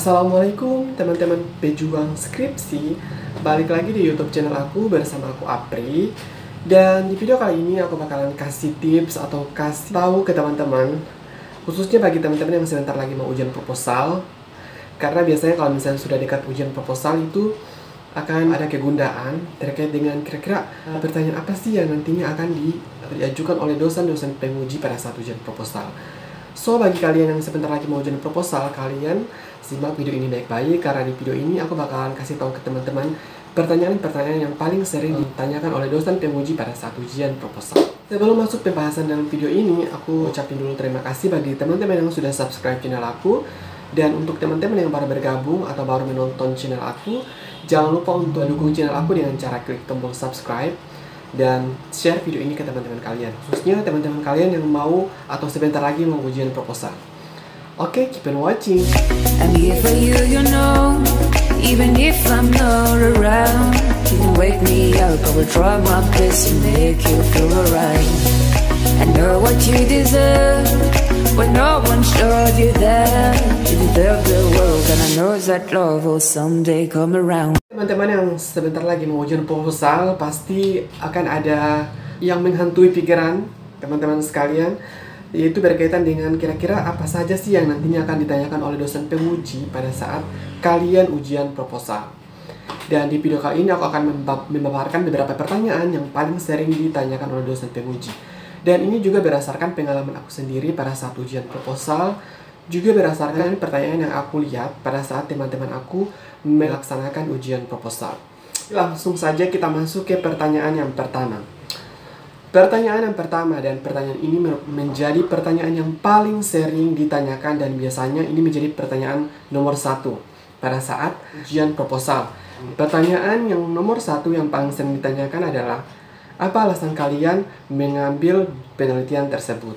Assalamualaikum teman-teman pejuang skripsi. Balik lagi di YouTube channel aku bersama aku Apri. Dan di video kali ini aku bakalan kasih tips atau kasih tahu ke teman-teman, khususnya bagi teman-teman yang sebentar lagi mau ujian proposal. Karena biasanya kalau misalnya sudah dekat ujian proposal itu akan ada kegundaan terkait dengan kira-kira pertanyaan apa sih yang nantinya akan diajukan oleh dosen-dosen penguji pada saat ujian proposal. So, bagi kalian yang sebentar lagi mau ujian proposal, kalian simak video ini baik-baik, karena di video ini aku bakalan kasih tahu ke teman-teman pertanyaan-pertanyaan yang paling sering ditanyakan oleh dosen penguji pada saat ujian proposal. Sebelum masuk pembahasan dalam video ini, aku ucapin dulu terima kasih bagi teman-teman yang sudah subscribe channel aku. Dan untuk teman-teman yang baru bergabung atau baru menonton channel aku, jangan lupa untuk dukung channel aku dengan cara klik tombol subscribe dan share video ini ke teman-teman kalian, khususnya teman-teman kalian yang mau atau sebentar lagi mau ujian proposal. Oke, keep on watching. I'm here for you, you know. Even if I'm not around, you can wake me up. I will try my best to make you feel alright. I know what you deserve, when no one showed you that. You deserve the world, and I know that love will someday come around. Teman-teman yang sebentar lagi mau ujian proposal, pasti akan ada yang menghantui pikiran teman-teman sekalian, yaitu berkaitan dengan kira-kira apa saja sih yang nantinya akan ditanyakan oleh dosen penguji pada saat kalian ujian proposal. Dan di video kali ini aku akan memaparkan beberapa pertanyaan yang paling sering ditanyakan oleh dosen penguji. Dan ini juga berdasarkan pengalaman aku sendiri pada saat ujian proposal, juga berdasarkan pertanyaan yang aku lihat pada saat teman-teman aku melaksanakan ujian proposal. Langsung saja kita masuk ke pertanyaan yang pertama. Pertanyaan yang pertama, dan pertanyaan ini menjadi pertanyaan yang paling sering ditanyakan, dan biasanya ini menjadi pertanyaan nomor 1 pada saat ujian proposal. Pertanyaan yang nomor 1 yang paling sering ditanyakan adalah, apa alasan kalian mengambil penelitian tersebut?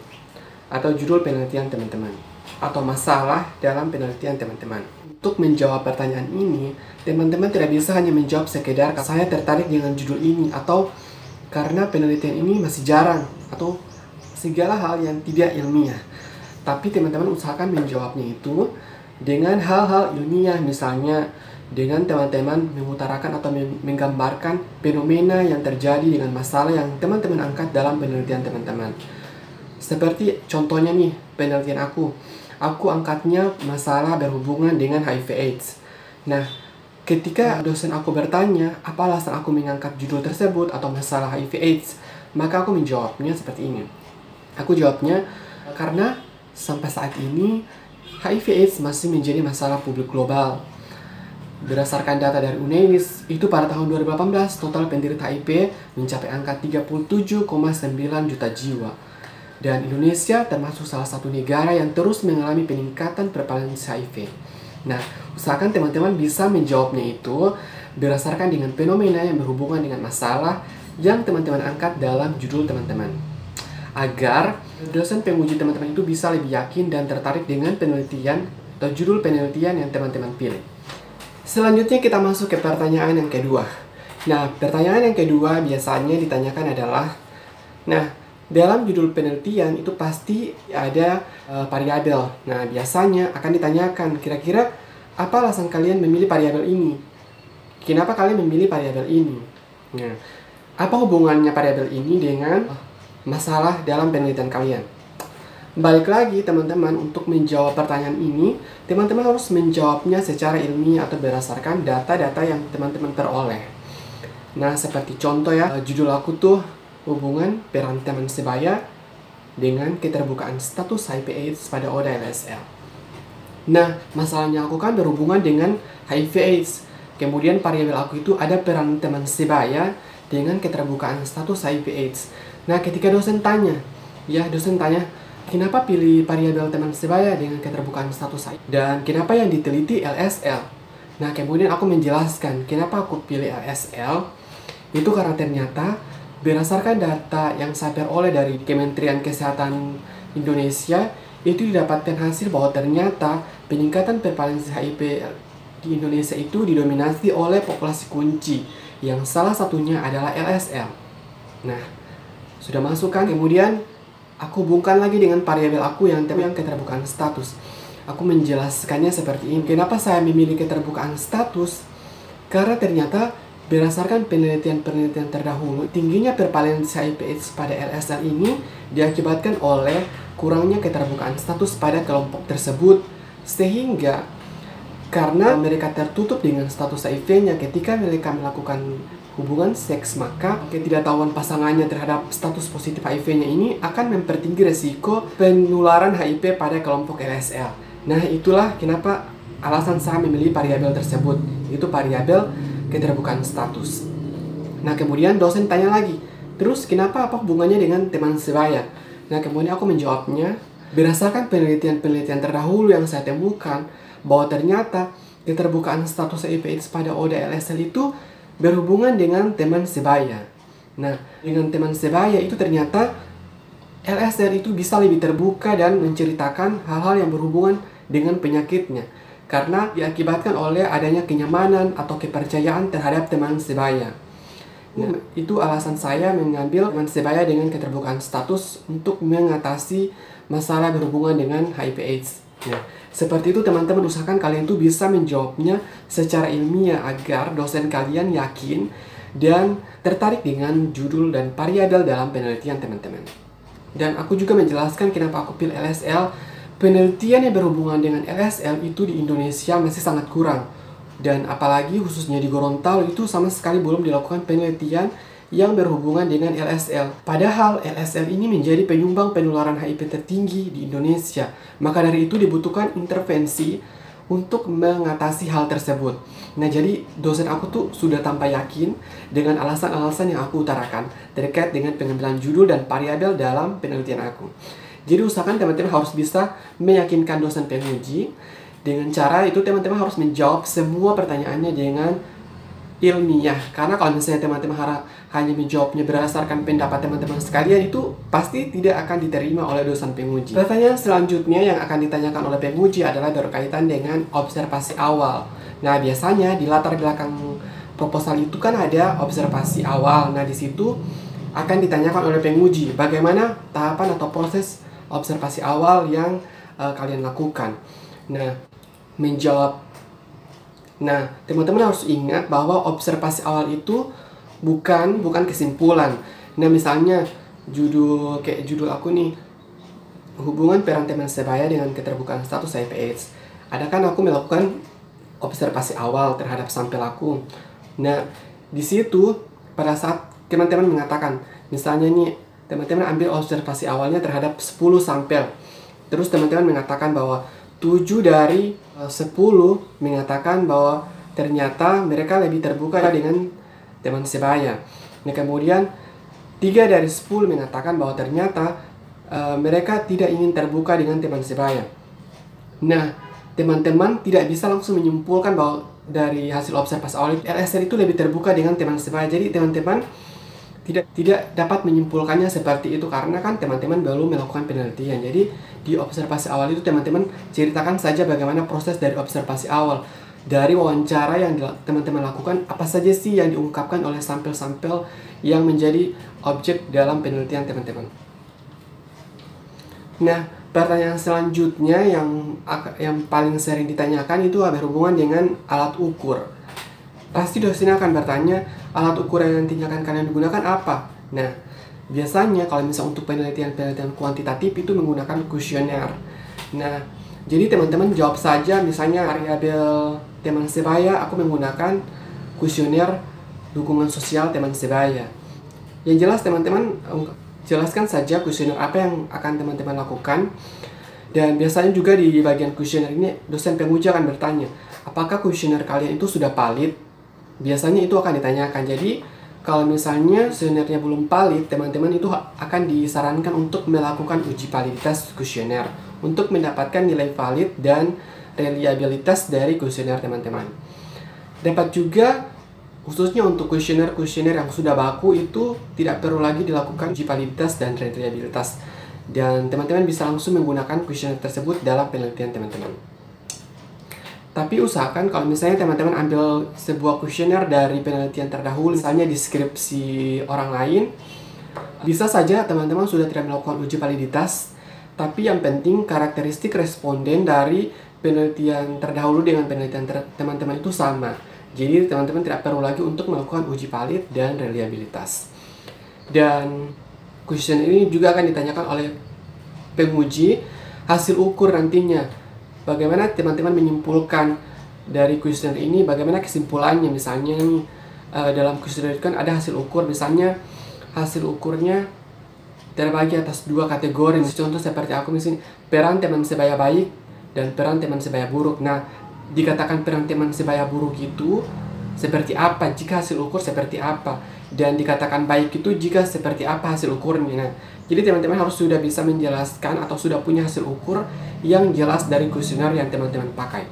Atau judul penelitian teman-teman, atau masalah dalam penelitian teman-teman. Untuk menjawab pertanyaan ini, teman-teman tidak bisa hanya menjawab sekedar saya tertarik dengan judul ini, atau karena penelitian ini masih jarang, atau segala hal yang tidak ilmiah. Tapi teman-teman usahakan menjawabnya itu dengan hal-hal ilmiah, misalnya dengan teman-teman mengutarakan atau menggambarkan fenomena yang terjadi dengan masalah yang teman-teman angkat dalam penelitian teman-teman. Seperti contohnya nih, penelitian aku angkatnya masalah berhubungan dengan HIV/AIDS. Nah, ketika dosen aku bertanya apa alasan aku mengangkat judul tersebut atau masalah HIV/AIDS, maka aku menjawabnya seperti ini. Aku jawabnya karena sampai saat ini HIV/AIDS masih menjadi masalah publik global. Berdasarkan data dari UNAIDS, itu pada tahun 2018 total penderita HIV mencapai angka 37,9 juta jiwa. Dan Indonesia termasuk salah satu negara yang terus mengalami peningkatan prevalensi HIV. Nah, usahakan teman-teman bisa menjawabnya itu berdasarkan dengan fenomena yang berhubungan dengan masalah yang teman-teman angkat dalam judul teman-teman, agar dosen penguji teman-teman itu bisa lebih yakin dan tertarik dengan penelitian atau judul penelitian yang teman-teman pilih. Selanjutnya kita masuk ke pertanyaan yang kedua. Nah, pertanyaan yang kedua biasanya ditanyakan adalah, nah, dalam judul penelitian itu pasti ada variabel. Nah, biasanya akan ditanyakan kira-kira apa alasan kalian memilih variabel ini? Kenapa kalian memilih variabel ini? Nah, apa hubungannya variabel ini dengan masalah dalam penelitian kalian? Balik lagi teman-teman, untuk menjawab pertanyaan ini, teman-teman harus menjawabnya secara ilmiah atau berdasarkan data-data yang teman-teman peroleh. Nah, seperti contoh ya, judul aku tuh hubungan peran teman sebaya dengan keterbukaan status HIV/AIDS pada ODA LSL. Nah, masalahnya aku kan berhubungan dengan HIV/AIDS. Kemudian variabel aku itu ada peran teman sebaya dengan keterbukaan status HIV/AIDS. Nah, ketika dosen tanya, kenapa pilih variabel teman sebaya dengan keterbukaan status HIV? Dan kenapa yang diteliti LSL? Nah, kemudian aku menjelaskan kenapa aku pilih LSL. Itu karena ternyata berdasarkan data yang saya peroleh dari Kementerian Kesehatan Indonesia, itu didapatkan hasil bahwa ternyata peningkatan prevalensi HIV di Indonesia itu didominasi oleh populasi kunci, yang salah satunya adalah LSL. Nah, sudah masuk kan? Kemudian aku hubungkan lagi dengan variabel aku yang keterbukaan status. aku menjelaskannya seperti ini. Kenapa saya memilih keterbukaan status? Karena ternyata berdasarkan penelitian-penelitian terdahulu, tingginya prevalensi HIV/AIDS pada LSL ini diakibatkan oleh kurangnya keterbukaan status pada kelompok tersebut. Sehingga karena mereka tertutup dengan status HIV-nya ketika mereka melakukan hubungan seks, maka ketidaktahuan pasangannya terhadap status positif HIV-nya ini akan mempertinggi resiko penularan HIV pada kelompok LSL. Nah, itulah kenapa alasan saya memilih variabel tersebut, itu variabel keterbukaan status. Nah, kemudian dosen tanya lagi, terus kenapa, apa hubungannya dengan teman sebaya? Nah, kemudian aku menjawabnya, berdasarkan penelitian-penelitian terdahulu yang saya temukan, bahwa ternyata keterbukaan status HIV/AIDS pada ODA LSL itu berhubungan dengan teman sebaya. Nah, dengan teman sebaya itu ternyata LSL itu bisa lebih terbuka dan menceritakan hal-hal yang berhubungan dengan penyakitnya, karena diakibatkan oleh adanya kenyamanan atau kepercayaan terhadap teman sebaya. Nah, itu alasan saya mengambil teman sebaya dengan keterbukaan status untuk mengatasi masalah berhubungan dengan HIV/AIDS. Nah, seperti itu teman-teman, usahakan kalian tuh bisa menjawabnya secara ilmiah agar dosen kalian yakin dan tertarik dengan judul dan variabel dalam penelitian teman-teman. Dan aku juga menjelaskan kenapa aku pilih LSL. Penelitian yang berhubungan dengan LSL itu di Indonesia masih sangat kurang. Dan apalagi khususnya di Gorontalo itu sama sekali belum dilakukan penelitian yang berhubungan dengan LSL. Padahal LSL ini menjadi penyumbang penularan HIV tertinggi di Indonesia. Maka dari itu dibutuhkan intervensi untuk mengatasi hal tersebut. Nah, jadi dosen aku tuh sudah tanpa yakin dengan alasan-alasan yang aku utarakan terkait dengan pengambilan judul dan variabel dalam penelitian aku. Jadi usahakan teman-teman harus bisa meyakinkan dosen penguji. Dengan cara itu teman-teman harus menjawab semua pertanyaannya dengan ilmiah. Karena kalau misalnya teman-teman hanya menjawabnya berdasarkan pendapat teman-teman sekalian, itu pasti tidak akan diterima oleh dosen penguji. Pertanyaan selanjutnya yang akan ditanyakan oleh penguji adalah berkaitan dengan observasi awal. Nah, biasanya di latar belakang proposal itu kan ada observasi awal. Nah, di situ akan ditanyakan oleh penguji bagaimana tahapan atau proses observasi awal yang kalian lakukan. Nah, teman-teman harus ingat bahwa observasi awal itu bukan kesimpulan. Nah, misalnya judul aku nih, hubungan peran teman sebaya dengan keterbukaan status HIV/AIDS. Ada kan aku melakukan observasi awal terhadap sampel aku. Nah, di situ pada saat teman-teman mengatakan, misalnya nih, teman-teman ambil observasi awalnya terhadap 10 sampel. Terus teman-teman mengatakan bahwa 7 dari 10 mengatakan bahwa ternyata mereka lebih terbuka dengan teman sebaya. Nah, kemudian 3 dari 10 mengatakan bahwa ternyata mereka tidak ingin terbuka dengan teman sebaya. Nah, teman-teman tidak bisa langsung menyimpulkan bahwa dari hasil observasi awal LSL itu lebih terbuka dengan teman sebaya. Jadi teman-teman tidak dapat menyimpulkannya seperti itu karena kan teman-teman belum melakukan penelitian. Jadi di observasi awal itu teman-teman ceritakan saja bagaimana proses dari observasi awal. Dari wawancara yang teman-teman lakukan, apa saja sih yang diungkapkan oleh sampel-sampel yang menjadi objek dalam penelitian teman-teman. Nah, pertanyaan selanjutnya yang paling sering ditanyakan itu berhubungan dengan alat ukur. Pasti dosen akan bertanya, alat ukur yang nantinya akan kalian gunakan apa? Nah, biasanya kalau misalnya untuk penelitian kuantitatif itu menggunakan kuesioner. Nah, jadi teman-teman jawab saja, misalnya variabel teman sebaya, aku menggunakan kuesioner dukungan sosial teman sebaya. Yang jelas teman-teman jelaskan saja kuesioner apa yang akan teman-teman lakukan. Dan biasanya juga di bagian kuesioner ini dosen penguji akan bertanya, apakah kuesioner kalian itu sudah valid? Biasanya itu akan ditanyakan. Jadi kalau misalnya kuesionernya belum valid, teman-teman itu akan disarankan untuk melakukan uji validitas kuesioner untuk mendapatkan nilai valid dan reliabilitas dari kuesioner teman-teman. Dapat juga khususnya untuk kuesioner yang sudah baku itu tidak perlu lagi dilakukan uji validitas dan reliabilitas. Dan teman-teman bisa langsung menggunakan kuesioner tersebut dalam penelitian teman-teman. Tapi usahakan kalau misalnya teman-teman ambil sebuah kuesioner dari penelitian terdahulu, misalnya deskripsi orang lain, bisa saja teman-teman sudah tidak melakukan uji validitas, Tapi yang penting karakteristik responden dari penelitian terdahulu dengan penelitian teman-teman itu sama. Jadi teman-teman tidak perlu lagi untuk melakukan uji valid dan reliabilitas. Dan question ini juga akan ditanyakan oleh penguji hasil ukur nantinya. Bagaimana teman-teman menyimpulkan dari kuesioner ini, bagaimana kesimpulannya. Misalnya nih, dalam kuesioner itu kan ada hasil ukur, misalnya hasil ukurnya terbagi atas 2 kategori. Contoh seperti aku di sini, peran teman sebaya baik dan peran teman sebaya buruk. Nah, dikatakan peran teman sebaya buruk itu seperti apa jika hasil ukur seperti apa, dan dikatakan baik itu jika seperti apa hasil ukurnya. Nah, jadi teman-teman harus sudah bisa menjelaskan atau sudah punya hasil ukur yang jelas dari kuesioner yang teman-teman pakai.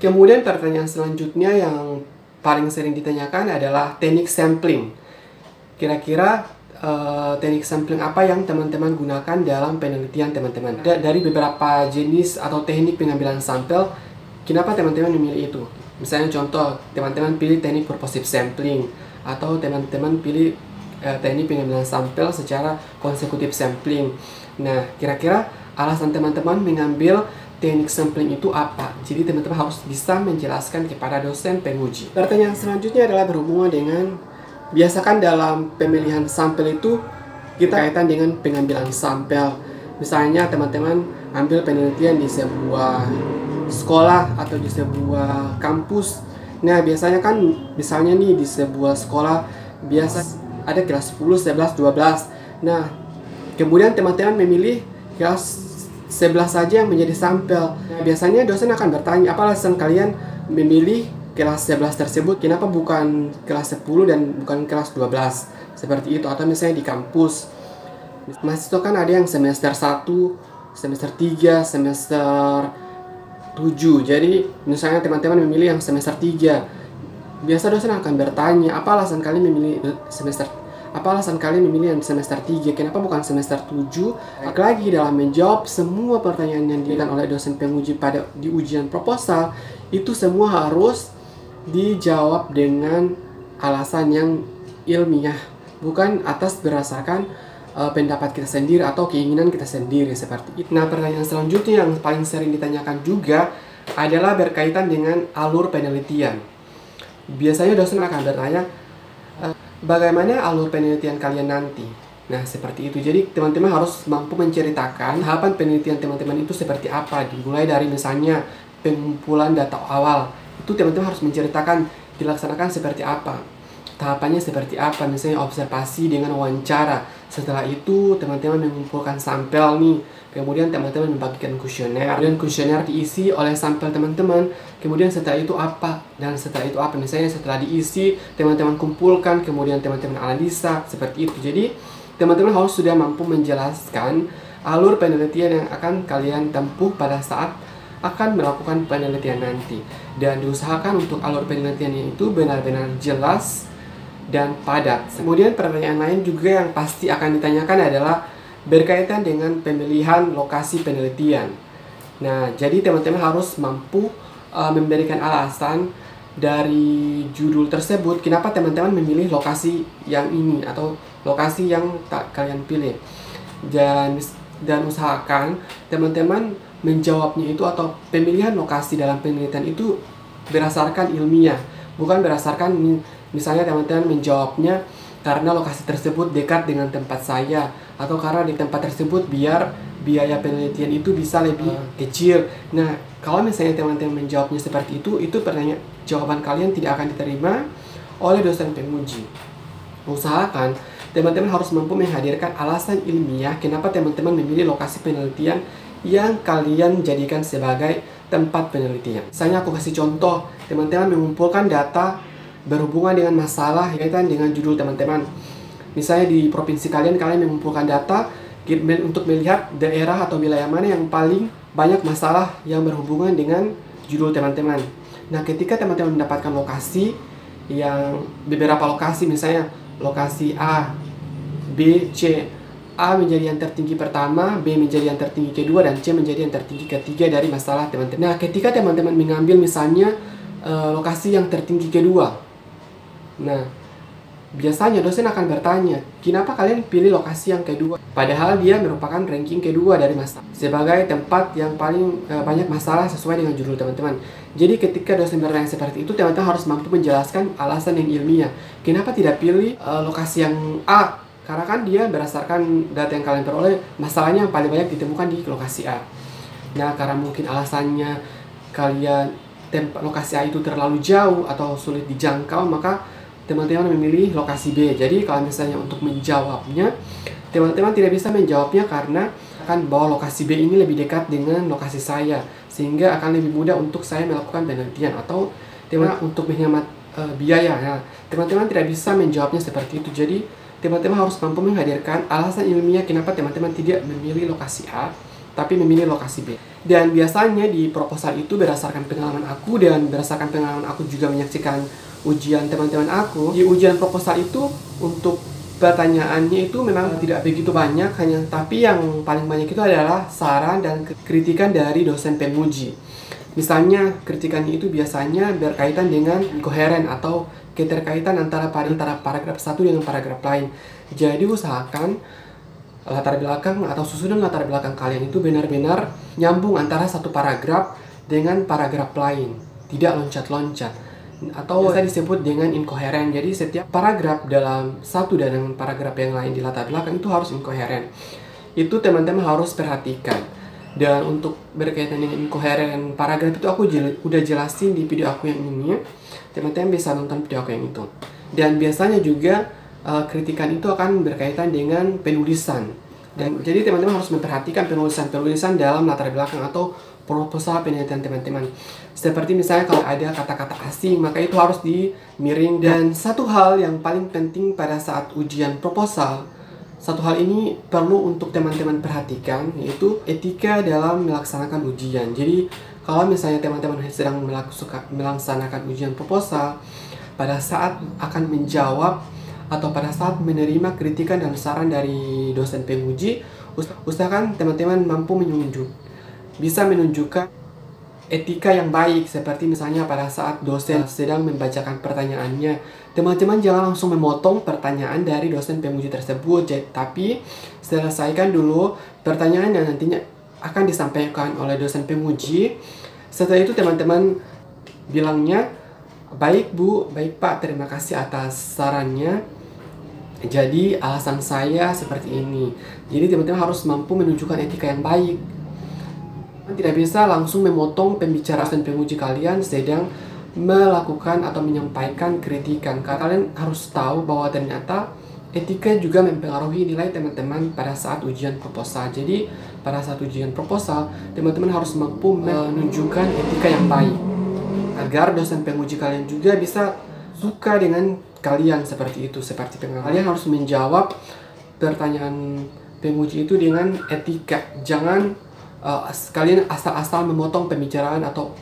Kemudian pertanyaan selanjutnya yang paling sering ditanyakan adalah teknik sampling. Kira-kira teknik sampling apa yang teman-teman gunakan dalam penelitian teman-teman? Dari beberapa jenis atau teknik pengambilan sampel, kenapa teman-teman memilih itu? Misalnya contoh, teman-teman pilih teknik purposive sampling, atau teman-teman pilih teknik pengambilan sampel secara konsekutif sampling. Nah, kira-kira alasan teman-teman mengambil teknik sampling itu apa? Jadi teman-teman harus bisa menjelaskan kepada dosen penguji. Pertanyaan selanjutnya adalah berhubungan dengan, biasakan dalam pemilihan sampel itu kita kaitan dengan pengambilan sampel. Misalnya teman-teman ambil penelitian di sebuah sekolah atau di sebuah kampus. Nah, biasanya kan misalnya nih di sebuah sekolah biasa ada kelas 10, 11, 12. Nah, kemudian teman-teman memilih kelas 11 saja yang menjadi sampel. Nah, biasanya dosen akan bertanya, apa alasan kalian memilih kelas 11 tersebut, kenapa bukan kelas 10 dan bukan kelas 12, seperti itu. Atau misalnya di kampus mahasiswa kan ada yang semester 1, semester 3, semester 7. Jadi misalnya teman-teman memilih yang semester 3, biasa dosen akan bertanya, apa alasan kalian memilih yang semester 3, kenapa bukan semester 7? Lagi dalam menjawab semua pertanyaan yang diberikan oleh dosen penguji di ujian proposal, itu semua harus dijawab dengan alasan yang ilmiah, bukan atas berdasarkan pendapat kita sendiri atau keinginan kita sendiri, seperti itu. Nah, pertanyaan selanjutnya yang paling sering ditanyakan juga adalah berkaitan dengan alur penelitian. Biasanya dosen akan bertanya, bagaimana alur penelitian kalian nanti? Nah, seperti itu. Jadi teman-teman harus mampu menceritakan tahapan penelitian teman-teman itu seperti apa, dimulai dari misalnya pengumpulan data awal. Itu teman-teman harus menceritakan dilaksanakan seperti apa, tahapannya seperti apa, misalnya observasi dengan wawancara. Setelah itu teman-teman mengumpulkan sampel nih, kemudian teman-teman membagikan kuesioner, dan kuesioner diisi oleh sampel teman-teman. Kemudian setelah itu apa, dan setelah itu apa, misalnya setelah diisi teman-teman kumpulkan, kemudian teman-teman analisa, seperti itu. Jadi teman-teman harus sudah mampu menjelaskan alur penelitian yang akan kalian tempuh pada saat akan melakukan penelitian nanti, dan diusahakan untuk alur penelitiannya itu benar-benar jelas dan padat. Kemudian pertanyaan lain juga yang pasti akan ditanyakan adalah berkaitan dengan pemilihan lokasi penelitian. Nah, jadi teman-teman harus mampu memberikan alasan dari judul tersebut, kenapa teman-teman memilih lokasi yang ini atau lokasi yang tak kalian pilih. Dan usahakan teman-teman menjawabnya itu atau pemilihan lokasi dalam penelitian itu berdasarkan ilmiah, bukan berdasarkan misalnya teman-teman menjawabnya karena lokasi tersebut dekat dengan tempat saya, atau karena di tempat tersebut biar biaya penelitian itu bisa lebih kecil. Nah, kalau misalnya teman-teman menjawabnya seperti itu jawaban kalian tidak akan diterima oleh dosen penguji. Usahakan teman-teman harus mampu menghadirkan alasan ilmiah kenapa teman-teman memilih lokasi penelitian yang kalian jadikan sebagai tempat penelitian. Misalnya aku kasih contoh, teman-teman mengumpulkan data berhubungan dengan masalah kaitan dengan judul teman-teman. Misalnya di provinsi kalian mengumpulkan data untuk melihat daerah atau wilayah mana yang paling banyak masalah yang berhubungan dengan judul teman-teman. Nah, ketika teman-teman mendapatkan lokasi yang beberapa lokasi, misalnya lokasi A, B, C, A menjadi yang tertinggi pertama, B menjadi yang tertinggi kedua, dan C menjadi yang tertinggi ketiga dari masalah teman-teman. Nah, ketika teman-teman mengambil misalnya lokasi yang tertinggi kedua, nah biasanya dosen akan bertanya, kenapa kalian pilih lokasi yang kedua? Padahal dia merupakan ranking kedua dari masalah sebagai tempat yang paling banyak masalah sesuai dengan judul teman-teman. Jadi ketika dosen bertanya seperti itu, teman-teman harus mampu menjelaskan alasan yang ilmiah. Kenapa tidak pilih lokasi yang A? Karena kan dia berdasarkan data yang kalian peroleh, masalahnya yang paling banyak ditemukan di lokasi A. Nah, karena mungkin alasannya kalian lokasi A itu terlalu jauh atau sulit dijangkau, maka teman-teman memilih lokasi B. Jadi kalau misalnya untuk menjawabnya, teman-teman tidak bisa menjawabnya karena akan bahwa lokasi B ini lebih dekat dengan lokasi saya, sehingga akan lebih mudah untuk saya melakukan penelitian atau teman-teman untuk menghemat biaya. Nah, teman-teman tidak bisa menjawabnya seperti itu. Jadi teman-teman harus mampu menghadirkan alasan ilmiah kenapa teman-teman tidak memilih lokasi A tapi memilih lokasi B. Dan biasanya di proposal itu berdasarkan pengalaman aku dan berdasarkan pengalaman aku juga menyaksikan ujian teman-teman aku. Di ujian proposal itu untuk pertanyaannya itu memang tidak begitu banyak, tapi yang paling banyak itu adalah saran dan kritikan dari dosen penguji. Misalnya kritikannya itu biasanya berkaitan dengan inkoheren atau keterkaitan antara paragraf satu dengan paragraf lain. Jadi usahakan latar belakang atau susunan latar belakang kalian itu benar-benar nyambung antara satu paragraf dengan paragraf lain, tidak loncat-loncat atau biasa disebut dengan inkoheren. Jadi setiap paragraf dalam satu dan dengan paragraf yang lain di latar belakang itu harus inkoheren. Itu teman-teman harus perhatikan. Dan untuk berkaitan dengan inkoheren paragraf itu aku udah jelasin di video aku yang ini. Teman-teman bisa nonton video aku yang itu. Dan biasanya juga kritikan itu akan berkaitan dengan penulisan. Dan jadi teman-teman harus memperhatikan penulisan dalam latar belakang atau proposal penelitian teman-teman. Seperti misalnya kalau ada kata-kata asing, maka itu harus dimiring. Dan satu hal yang paling penting pada saat ujian proposal, satu hal ini perlu untuk teman-teman perhatikan, yaitu etika dalam melaksanakan ujian. Jadi kalau misalnya teman-teman sedang melaksanakan ujian proposal, pada saat akan menjawab atau pada saat menerima kritikan dan saran dari dosen penguji, usahakan teman-teman mampu bisa menunjukkan etika yang baik. Seperti misalnya pada saat dosen sedang membacakan pertanyaannya, teman-teman jangan langsung memotong pertanyaan dari dosen penguji tersebut, tapi selesaikan dulu pertanyaan yang nantinya akan disampaikan oleh dosen penguji. Setelah itu teman-teman bilangnya, baik Bu, baik Pak, terima kasih atas sarannya. Jadi alasan saya seperti ini. Jadi teman-teman harus mampu menunjukkan etika yang baik. Tidak bisa langsung memotong pembicaraan penguji kalian sedang melakukan atau menyampaikan kritikan. Karena kalian harus tahu bahwa ternyata etika juga mempengaruhi nilai teman-teman pada saat ujian proposal. Jadi pada saat ujian proposal, teman-teman harus mampu menunjukkan etika yang baik agar dosen penguji kalian juga bisa suka dengan kalian seperti itu. Seperti kalian harus menjawab pertanyaan penguji itu dengan etika. Jangan kalian asal-asal memotong pembicaraan atau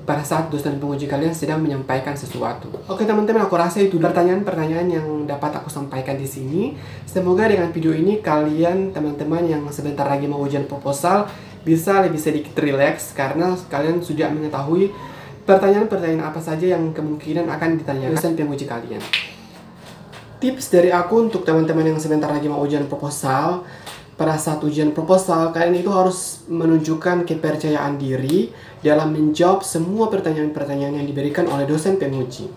pada saat dosen penguji kalian sedang menyampaikan sesuatu. Oke teman-teman, aku rasa itu pertanyaan-pertanyaan yang dapat aku sampaikan di sini. Semoga dengan video ini kalian teman-teman yang sebentar lagi mau ujian proposal bisa lebih sedikit rileks karena kalian sudah mengetahui pertanyaan-pertanyaan apa saja yang kemungkinan akan ditanyakan dosen penguji kalian. Tips dari aku untuk teman-teman yang sebentar lagi mau ujian proposal. Pada saat ujian proposal, kalian itu harus menunjukkan kepercayaan diri dalam menjawab semua pertanyaan-pertanyaan yang diberikan oleh dosen penguji.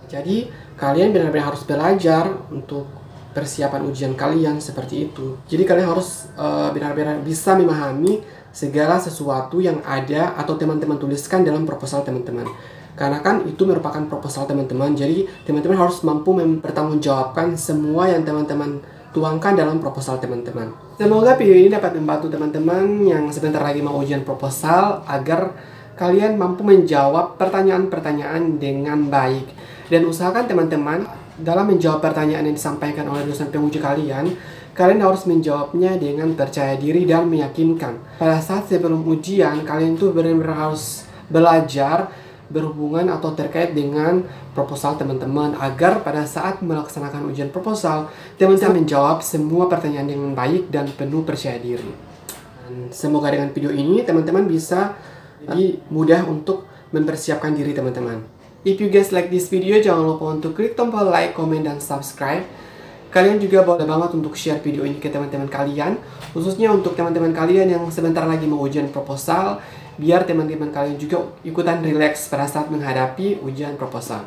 Jadi, kalian benar-benar harus belajar untuk persiapan ujian kalian seperti itu. Jadi, kalian harus benar-benar bisa memahami segala sesuatu yang ada atau teman-teman tuliskan dalam proposal teman-teman. Karena kan itu merupakan proposal teman-teman, jadi teman-teman harus mampu mempertanggungjawabkan semua yang teman-teman tuangkan dalam proposal teman-teman. Semoga video ini dapat membantu teman-teman yang sebentar lagi mau ujian proposal agar kalian mampu menjawab pertanyaan-pertanyaan dengan baik. Dan usahakan teman-teman dalam menjawab pertanyaan yang disampaikan oleh dosen penguji kalian harus menjawabnya dengan percaya diri dan meyakinkan. Pada saat sebelum ujian, kalian tuh benar-benar harus belajar berhubungan atau terkait dengan proposal teman-teman agar pada saat melaksanakan ujian proposal teman-teman menjawab semua pertanyaan dengan baik dan penuh percaya diri. Dan semoga dengan video ini teman-teman bisa lebih mudah untuk mempersiapkan diri teman-teman. If you guys like this video, jangan lupa untuk klik tombol like, comment, dan subscribe. Kalian juga boleh banget untuk share video ini ke teman-teman kalian, khususnya untuk teman-teman kalian yang sebentar lagi mau ujian proposal, biar teman-teman kalian juga ikutan relax pada saat menghadapi ujian proposal.